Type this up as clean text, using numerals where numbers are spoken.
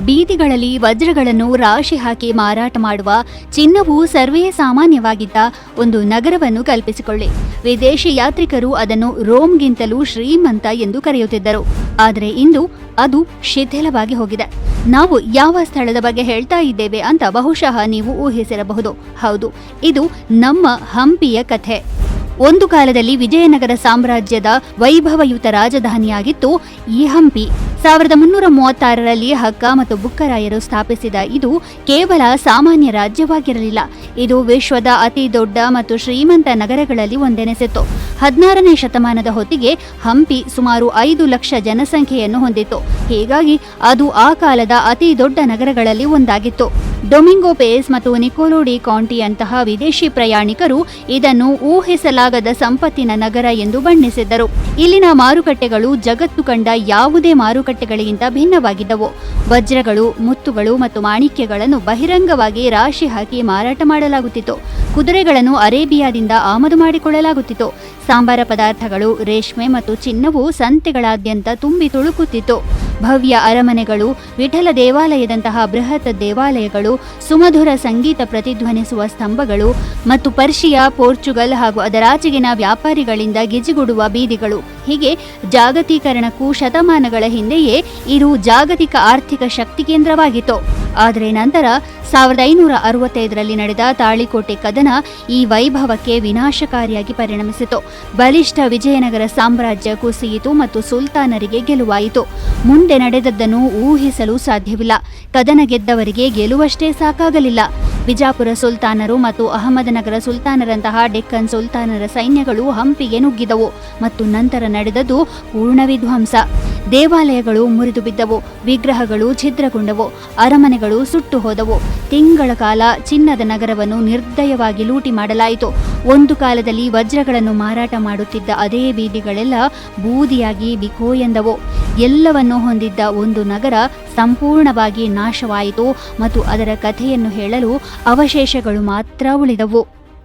ಬೀದಿಗಳಲ್ಲಿ ವಜ್ರಗಳನ್ನು ರಾಶಿ ಹಾಕಿ ಮಾರಾಟ ಮಾಡುವ, ಚಿನ್ನವು ಸರ್ವೇ ಸಾಮಾನ್ಯವಾಗಿದ್ದ ಒಂದು ನಗರವನ್ನು ಕಲ್ಪಿಸಿಕೊಳ್ಳಿ. ವಿದೇಶಿ ಯಾತ್ರಿಕರು ಅದನ್ನು ರೋಮ್ಗಿಂತಲೂ ಶ್ರೀಮಂತ ಎಂದು ಕರೆಯುತ್ತಿದ್ದರು. ಆದರೆ ಇಂದು ಅದು ಶಿಥಿಲವಾಗಿ ಹೋಗಿದೆ. ನಾವು ಯಾವ ಸ್ಥಳದ ಬಗ್ಗೆ ಹೇಳ್ತಾ ಇದ್ದೇವೆ ಅಂತ ಬಹುಶಃ ನೀವು ಊಹಿಸಿರಬಹುದು. ಹೌದು, ಇದು ನಮ್ಮ ಹಂಪಿಯ ಕಥೆ. ಒಂದು ಕಾಲದಲ್ಲಿ ವಿಜಯನಗರ ಸಾಮ್ರಾಜ್ಯದ ವೈಭವಯುತ ರಾಜಧಾನಿಯಾಗಿತ್ತು ಈ ಹಂಪಿ. 1336ರಲ್ಲಿ ಹಕ್ಕ ಮತ್ತು ಬುಕ್ಕರಾಯರು ಸ್ಥಾಪಿಸಿದ ಇದು ಕೇವಲ ಸಾಮಾನ್ಯ ರಾಜ್ಯವಾಗಿರಲಿಲ್ಲ. ಇದು ವಿಶ್ವದ ಅತಿ ದೊಡ್ಡ ಮತ್ತು ಶ್ರೀಮಂತ ನಗರಗಳಲ್ಲಿ ಒಂದೆನಿಸಿತ್ತು. 16ನೇ ಶತಮಾನದ ಹೊತ್ತಿಗೆ ಹಂಪಿ ಸುಮಾರು 5 ಲಕ್ಷ ಜನಸಂಖ್ಯೆಯನ್ನು ಹೊಂದಿತ್ತು. ಹೀಗಾಗಿ ಅದು ಆ ಕಾಲದ ಅತಿ ದೊಡ್ಡ ನಗರಗಳಲ್ಲಿ ಒಂದಾಗಿತ್ತು. ಡೊಮಿಂಗೋ ಪೇಸ್ ಮತ್ತು ನಿಕೋಲೋ ಡಿ ಕಾಂಟಿಯಂತಹ ವಿದೇಶಿ ಪ್ರಯಾಣಿಕರು ಇದನ್ನು ಊಹಿಸಲಾಗದ ಸಂಪತ್ತಿನ ನಗರ ಎಂದು ಬಣ್ಣಿಸಿದ್ದರು. ಇಲ್ಲಿನ ಮಾರುಕಟ್ಟೆಗಳು ಜಗತ್ತು ಕಂಡ ಯಾವುದೇ ಮಾರುಕಟ್ಟೆಗಳಿಗಿಂತ ಭಿನ್ನವಾಗಿದ್ದವು. ವಜ್ರಗಳು, ಮುತ್ತುಗಳು ಮತ್ತು ಮಾಣಿಕ್ಯಗಳನ್ನು ಬಹಿರಂಗವಾಗಿ ರಾಶಿ ಹಾಕಿ ಮಾರಾಟ ಮಾಡಲಾಗುತ್ತಿತ್ತು. ಕುದುರೆಗಳನ್ನು ಅರೇಬಿಯಾದಿಂದ ಆಮದು ಮಾಡಿಕೊಳ್ಳಲಾಗುತ್ತಿತ್ತು. ಸಾಂಬಾರ ಪದಾರ್ಥಗಳು, ರೇಷ್ಮೆ ಮತ್ತು ಚಿನ್ನವು ಸಂತೆಗಳಾದ್ಯಂತ ತುಂಬಿ ತುಳುಕುತ್ತಿತ್ತು. ಭವ್ಯ ಅರಮನೆಗಳು, ವಿಠಲ ದೇವಾಲಯದಂತಹ ಬೃಹತ್ ದೇವಾಲಯಗಳು, ಸುಮಧುರ ಸಂಗೀತ ಪ್ರತಿಧ್ವನಿಸುವ ಸ್ತಂಭಗಳು ಮತ್ತು ಪರ್ಷಿಯಾ, ಪೋರ್ಚುಗಲ್ ಹಾಗೂ ಅದರಾಚೆಗಿನ ವ್ಯಾಪಾರಿಗಳಿಂದ ಗಿಜಿಗುಡುವ ಬೀದಿಗಳು. ಹೀಗೆ ಜಾಗತೀಕರಣಕ್ಕೂ ಶತಮಾನಗಳ ಹಿಂದೆಯೇ ಇದು ಜಾಗತಿಕ ಆರ್ಥಿಕ ಶಕ್ತಿ ಕೇಂದ್ರವಾಗಿತ್ತು. ಆದರೆ ನಂತರ 1565ರಲ್ಲಿ ನಡೆದ ತಾಳಿಕೋಟೆ ಕದನ ಈ ವೈಭವಕ್ಕೆ ವಿನಾಶಕಾರಿಯಾಗಿ ಪರಿಣಮಿಸಿತು. ಬಲಿಷ್ಠ ವಿಜಯನಗರ ಸಾಮ್ರಾಜ್ಯ ಕುಸಿಯಿತು ಮತ್ತು ಸುಲ್ತಾನರಿಗೆ ಗೆಲುವಾಯಿತು. ಮುಂದೆ ನಡೆದದ್ದನ್ನು ಊಹಿಸಲು ಸಾಧ್ಯವಿಲ್ಲ. ಕದನ ಗೆದ್ದವರಿಗೆ ಗೆಲುವಷ್ಟೇ ಸಾಕಾಗಲಿಲ್ಲ. ಬಿಜಾಪುರ ಸುಲ್ತಾನರು ಮತ್ತು ಅಹಮದನಗರ ಸುಲ್ತಾನರಂತಹ ಡೆಕ್ಕನ್ ಸುಲ್ತಾನರ ಸೈನ್ಯಗಳು ಹಂಪಿಗೆ ನುಗ್ಗಿದವು ಮತ್ತು ನಂತರ ನಡೆದದ್ದು ಪೂರ್ಣ ವಿಧ್ವಂಸ. ದೇವಾಲಯಗಳು ಮುರಿದು ಬಿದ್ದವು, ವಿಗ್ರಹಗಳು ಛಿದ್ರಗೊಂಡವು, ಅರಮನೆಗಳು ಸುಟ್ಟು ಹೋದವು. ತಿಂಗಳ ಕಾಲ ಚಿನ್ನದ ನಗರವನ್ನು ನಿರ್ದಯವಾಗಿ ಲೂಟಿ ಮಾಡಲಾಯಿತು. ಒಂದು ಕಾಲದಲ್ಲಿ ವಜ್ರಗಳನ್ನು ಮಾರಾಟ ಮಾಡುತ್ತಿದ್ದ ಅದೇ ಬೀದಿಗಳೆಲ್ಲ ಬೂದಿಯಾಗಿ ಬಿಕೋ ಎಂದವು. ಎಲ್ಲವನ್ನೂ ಹೊಂದಿದ್ದ ಒಂದು ನಗರ ಸಂಪೂರ್ಣವಾಗಿ ನಾಶವಾಯಿತು ಮತ್ತು ಅದರ ಕಥೆಯನ್ನು ಹೇಳಲು ಅವಶೇಷಗಳು ಮಾತ್ರ ಉಳಿದವು.